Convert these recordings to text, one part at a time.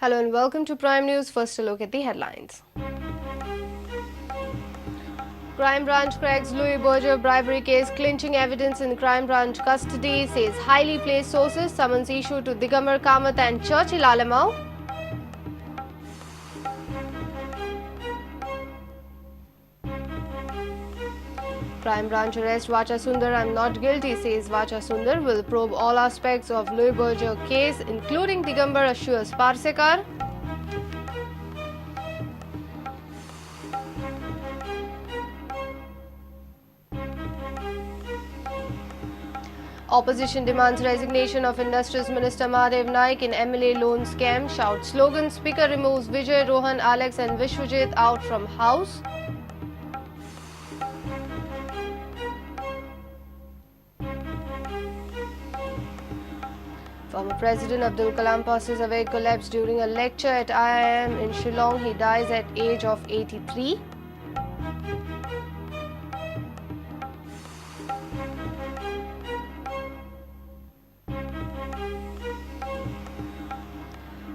Hello and welcome to Prime News. First, a look at the headlines. Crime Branch cracks Louis Berger bribery case, clinching evidence in Crime Branch custody, says highly placed sources, summons issued to Digambar Kamath and Churchill Alamau. Crime Branch arrest Vacha Sundar, I'm not guilty, says Vacha Sundar, will probe all aspects of Louis Berger case, including Digambar assures Parsekar. Opposition demands resignation of Industries Minister Mahadev Naik in MLA loan scam, shout slogan, Speaker removes Vijay, Rohan, Alex and Vishwajit out from House. Former President Abdul Kalam passes away, collapsed during a lecture at IIM in Shillong. He dies at age of 83.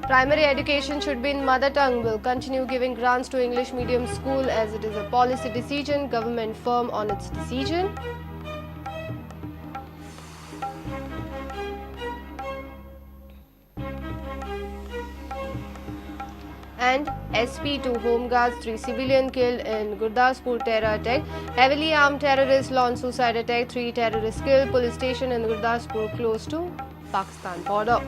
Primary education should be in mother tongue, will continue giving grants to English medium school as it is a policy decision, government firm on its decision. And SP to Home Guards, 3 civilian killed in Gurdaspur terror attack. Heavily armed terrorists launch suicide attack, 3 terrorists killed. Police station in Gurdaspur close to Pakistan border.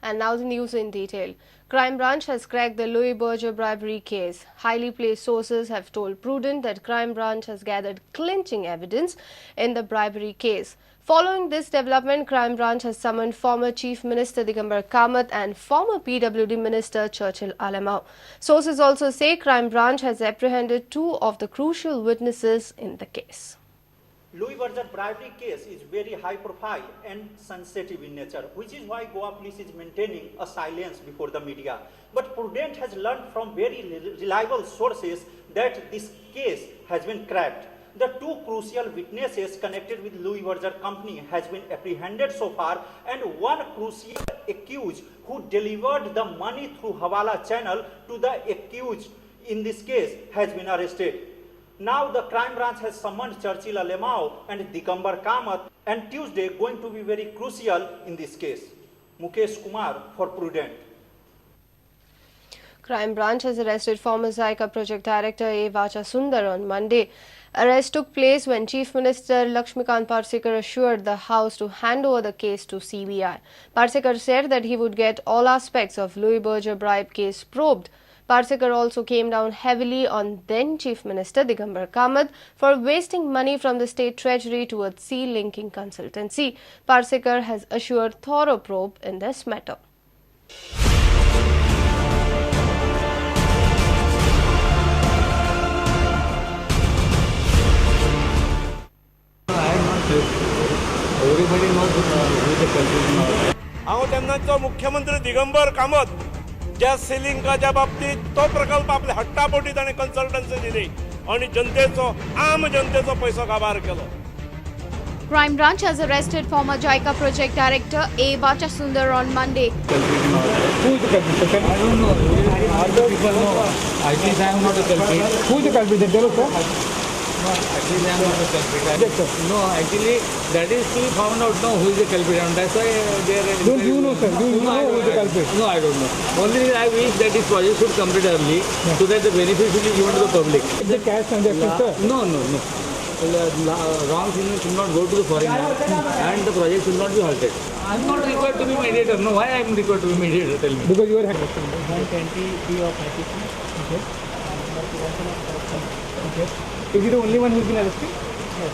And now the news in detail. Crime Branch has cracked the Louis Berger bribery case. Highly placed sources have told Prudent that Crime Branch has gathered clinching evidence in the bribery case. Following this development, Crime Branch has summoned former Chief Minister Digambar Kamath and former PWD Minister Churchill Alamau. Sources also say Crime Branch has apprehended 2 of the crucial witnesses in the case. Louis Berger bribery case is very high profile and sensitive in nature, which is why Goa police is maintaining a silence before the media. But Prudent has learned from very reliable sources that this case has been cracked. The 2 crucial witnesses connected with Louis Berger company has been apprehended so far, and 1 crucial accused who delivered the money through Hawala channel to the accused in this case has been arrested. Now the Crime Branch has summoned Churchill Alamau and Digambar Kamath, and Tuesday going to be very crucial in this case. Mukesh Kumar for Prudent. Crime Branch has arrested former Zyka project director A. Vacha Sundar on Monday. Arrest took place when Chief Minister Lakshmikant Parsekar assured the House to hand over the case to CBI. Parsekar said that he would get all aspects of Louis Berger bribe case probed. Parsekar also came down heavily on then Chief Minister Digambar Kamath for wasting money from the state treasury towards sea-linking consultancy. Parsekar has assured thorough probe in this matter. Everybody knows who the country is. हांव तेन्नाचो मुख्यमंत्री दिगंबर कामत ज्या सिलिंकाच्या बाबतीत तो प्रकल्प आपल्या हट्टापोटी ताणें consultancy दिली आणि जनतेचो आम जनतेचो पैसो काबार केलो. Crime Branch has arrested former JICA project director A. Vacha Sundar on Monday. Who is the culprit? I don't know. Other people know. At least I am not a culprit. Who is the culprit? Tell us, sir. No, at least I am not a culprit. No, actually, that is still found out now who is the culprit, and that's why they are. Don't you know, sir? Do you know who is the culprit? No, I don't know. Only thing I wish that this project should complete early, so that the benefit should be given to the public. Is the cash transaction, sir? No. Wrong thing should not go to the foreigner, and the project should not be halted. I am not required to be mediator. No, why I am required to be mediator? Tell me. Because you are having 120 of okay. Okay. Is he the only one who has been arrested? Yes.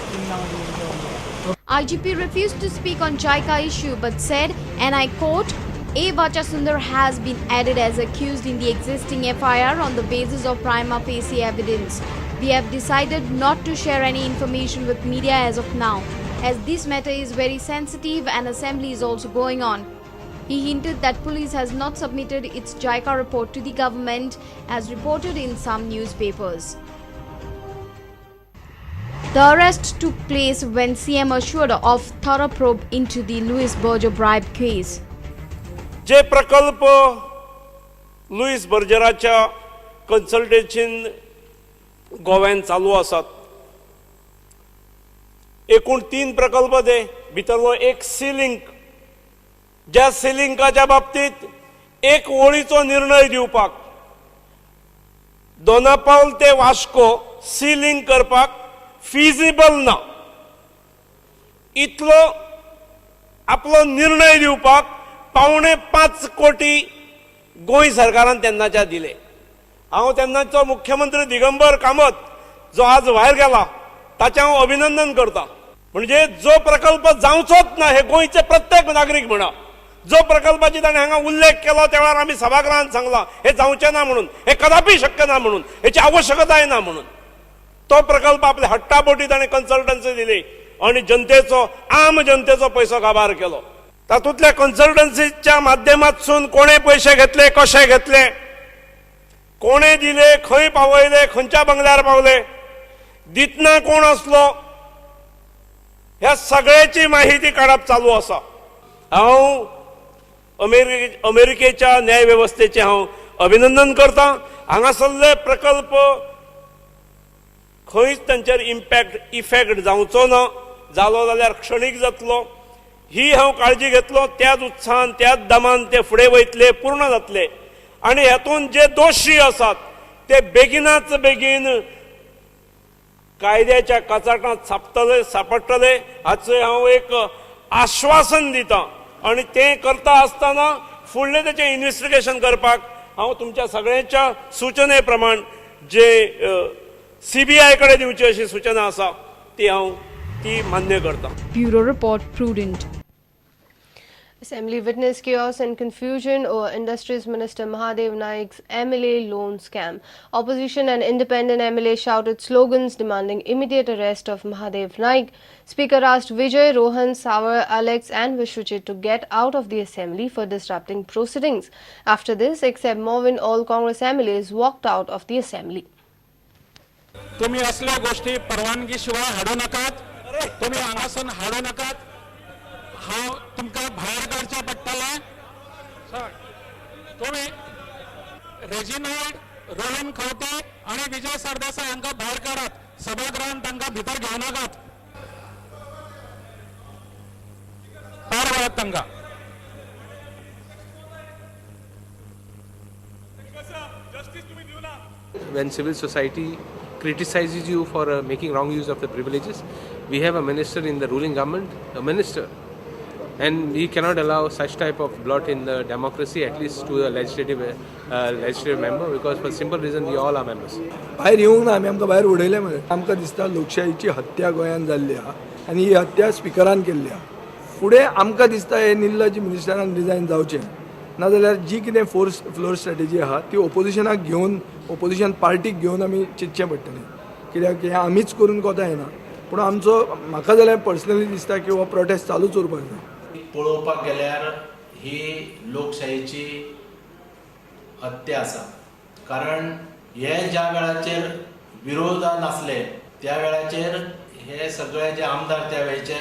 IGP refused to speak on JICA issue but said, and I quote, A. Vacha Sundar has been added as accused in the existing FIR on the basis of prima facie evidence. We have decided not to share any information with media as of now, as this matter is very sensitive and assembly is also going on. He hinted that police has not submitted its JICA report to the government as reported in some newspapers. The arrest took place when CM assured of thorough probe into the Luis Berger bribe case. जे प्रकल्प Lewis बर्जराच्या कन्सल्टन्सीन गोव्यान चालू आसात, एकूण 3 प्रकल्प ते भितरलो एक सी link, ज्या सी लिंकाच्या बाबतीत एक वळीचो निर्णय दिवपाक दोनापावल ते वास्को सी लिंक करपाक फिजिबल ना इतलो आपलो निर्णय दिवपाक 4.5 कोटी गोंय सरकारान तेन्नाच्या दिले. हांव तेन्नाचो मुख्यमंत्री दिगंबर कामत जो आज भायर गेला ताचें हांव अभिनंदन करता. म्हणजे जो प्रकल्प जावचोच ना हे गोंयचे प्रत्येक नागरीक म्हणा, जो प्रकल्पाची ताणें हांगा उल्लेख केलो त्या वेळार आमी सभागृहांत सांगला हे जावचें ना म्हणून, हे कदापि शक्य ना म्हणून, हेची आवश्यकताय ना म्हणून. तो प्रकल्प आपल्या हट्टापोटी ताणें कन्सल्टन्सी दिली आणि जनतेचो आम जनतेचो पैसो काबार केलो. तातूंतल्या कन्सल्टन्सीच्या माध्यमांतसून कोणे पयशे घेतले, कशे घेतले, कोणे दिले, खंय पावयले, खंयच्या बंगल्यार पावले, दितना कोण असलो, ह्या सगळ्याची माहिती काडप चालू आसा. हांव अमेरिकेच्या न्याय वेवस्थेचें हांव अभिनंदन करता. हांगासरले प्रकल्प खंयच तांचेर इफेक्ट जावचो ना, जालो जाल्यार क्षणीक जातलो ही हांव काळजी घेतलो. त्याच उत्साहान त्याच दमान ते फुडें वयतले, पूर्ण जातले आणि हातूंत जे दोशी आसात ते बेगिनाच बेगीन कायद्याच्या कचाटांत सापडटले हाचें हांव एक आश्वासन दितां. आणि ते करता आसतना फुडलें तेचें इन्व्हेस्टिगेशन करपाक हांव तुमच्या सगळ्यांच्या सूचने प्रमाण जे CBI कडेन दिवची अशी सूचना आसा ती मान्य करता. Bureau Report Prudent. Assembly witnessed chaos and confusion over Industries Minister Mahadev Naik's MLA loan scam. Opposition and independent MLA shouted slogans demanding immediate arrest of Mahadev Naik. Speaker asked Vijay, Rohan, Savar, Alex and Vishwajit to get out of the assembly for disrupting proceedings. After this, except Movin, all Congress MLAs walked out of the assembly. तुम्ही असल्या गोष्टी परवानगी शिवाय हाडू नकात, तुम्ही हांगासून हाडू नकात. हांव तुमकां भायर काडचें पडटलें. तुम्ही रेजिनाल्ड, रोहन खंवटे आणि विजय सरदेसाय हांकां भायर काडात, सभागृहांत तांकां भितर घेवं नाकात. भायर वळात तांकां. When civil society criticizes you for making wrong use of the privileges, we have a minister in the ruling government, a minister, and we cannot allow such type of blot in the democracy, at least to a legislative member, because for simple reason we all are members. भायर येवंक ना, आमी आमकां भायर उडयले मरे. आमकां दिसता लोकशाहीची हत्या गोंयांत जाल्ली आहा आनी ही हत्या स्पिकरान केल्ली आहा. फुडें आमकां दिसता हे निर्लज्ज मिनिस्टरान रिजायन जावचें, नाजाल्यार जी कितें फ्लोर स्ट्रॅटेजी आहा ती ओपोजिशनाक घेवन, ओपोजिशन पार्टीक घेवन आमी चिंतचें पडटलें. कित्याक हें आमीच करून कोता येना, पूण आमचो म्हाका जाल्यार पर्सनली दिसता की हो प्रोटेस्ट चालूच उरपाक जाय. पळोवपाक गेल्यार ही लोकशाहीची हत्या आसा. कारण हे ज्या वेळाचेर विरोधान आसले त्या वेळाचेर हे सगळे जे आमदार त्या वेळचे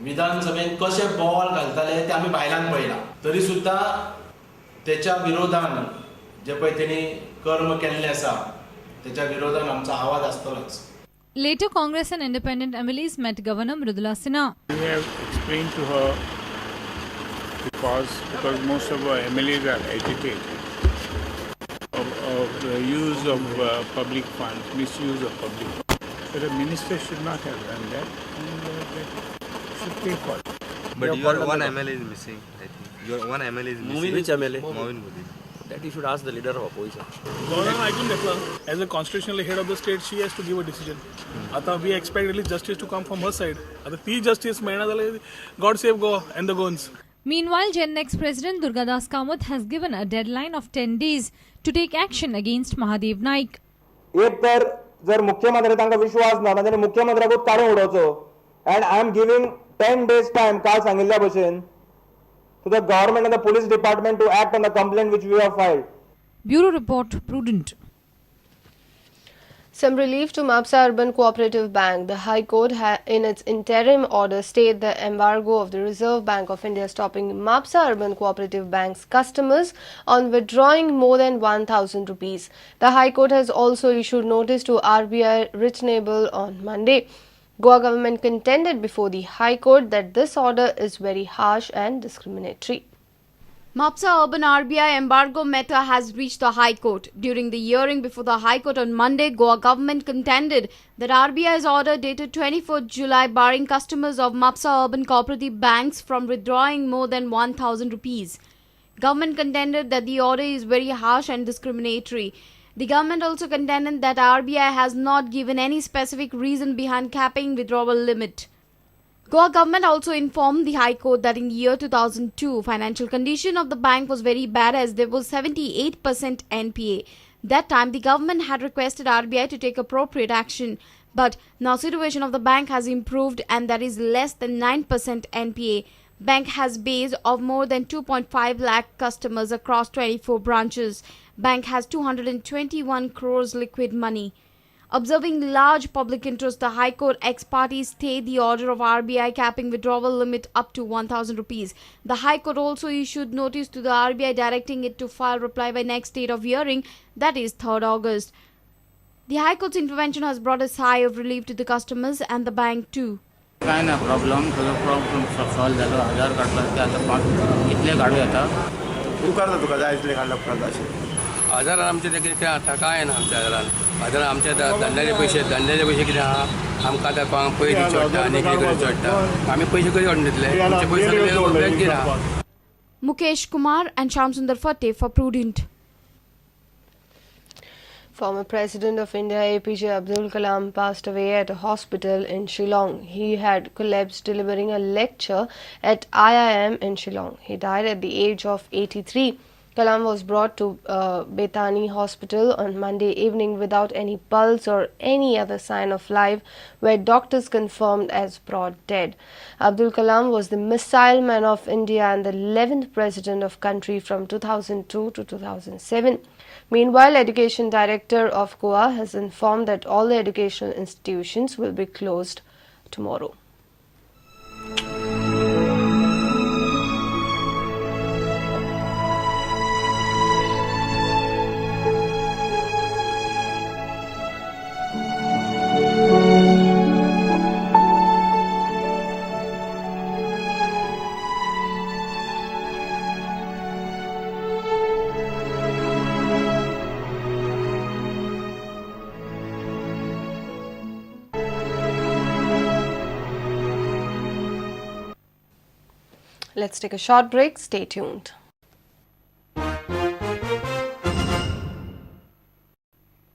विधानसभेत कशे बोवाळ घालताले ते आमी भायल्यान पळयला. तरी सुद्धा तेच्या विरोधान जे पळय तेणी कर्म केल्ले आसा तेच्या विरोधान आमचो आवाज आसतलोच. Later, Congress and independent MLAs met Governor Mridula Sinha. We have explained to her because most of our MLAs are agitated of the use of public funds, misuse of public funds. So the minister should not have done that, and that should pay for it. But your one MLA is missing, I think. Your one MLA is missing. Which MLA? Movin Budi. That you should ask the leader of opposition. Governor Aikin Dekla, as a constitutional head of the state, she has to give a decision. आता we expect really justice to come from her side. आता ती justice मेळना जाल्यार God save Goa and the Goans. Meanwhile, GenNext President Durgadas Kamath has given a deadline of 10 days to take action against Mahadev Naik. एक तर जर मुख्यमंत्री तांकां विश्वास ना जाल्यार मुख्यमंत्र्याकूच काडून उडोवचो. And I am giving 10 days time काल सांगिल्ल्या भशेन to the government and the police department to act on the complaint which we have filed. Bureau Report Prudent. Some relief to Mapsa Urban Cooperative Bank. The High Court in its interim order stayed the embargo of the Reserve Bank of India stopping Mapsa Urban Cooperative Bank's customers on withdrawing more than 1,000 rupees. The High Court has also issued notice to RBI Reasonable on Monday. Goa government contended before the High Court that this order is very harsh and discriminatory. Mapsa Urban RBI embargo matter has reached the High Court. During the hearing before the High Court on Monday, Goa government contended that RBI's order dated 24th July barring customers of Mapsa Urban Cooperative Banks from withdrawing more than 1,000 rupees. Government contended that the order is very harsh and discriminatory. The government also contended that RBI has not given any specific reason behind capping withdrawal limit. Goa government also informed the High Court that in the year 2002, financial condition of the bank was very bad as there was 78% NPA. That time, the government had requested RBI to take appropriate action. But now situation of the bank has improved and there is less than 9% NPA. Bank has base of more than 2.5 lakh customers across 24 branches. Bank has 221 crores liquid money. Observing large public interest, the High Court ex parte stayed the order of RBI capping withdrawal limit up to 1,000 rupees. The High Court also issued notice to the RBI directing it to file reply by next date of hearing, that is 3rd August. The High Court's intervention has brought a sigh of relief to the customers and the bank too. काय ना problem solve झालो आधार card आता इतले काढू येता उपकारता तुका जाय इतले काडला उपकारता अशें आधारान आमचे कितें आतां काय ना आमच्या आधारान आमचे धंद्याचे पयशे कितें आहा आमकां आतां कोणाक पयलीं चडटा आनी कितें करून चडटा आमी पयशे कधी काडून दितले आमचे पयशे बँकेन आहा. Mukesh Kumar and Shamsundar Fatte for Prudent. Former President of India APJ Abdul Kalam passed away at a hospital in Shillong. He had collapsed delivering a lecture at IIM in Shillong. He died at the age of 83. Kalam was brought to Bethani Hospital on Monday evening without any pulse or any other sign of life, where doctors confirmed as brought dead. Abdul Kalam was the missile man of India and the 11th president of country from 2002 to 2007. Meanwhile, Education Director of Goa has informed that all the educational institutions will be closed tomorrow. Let's take a short break. Stay tuned.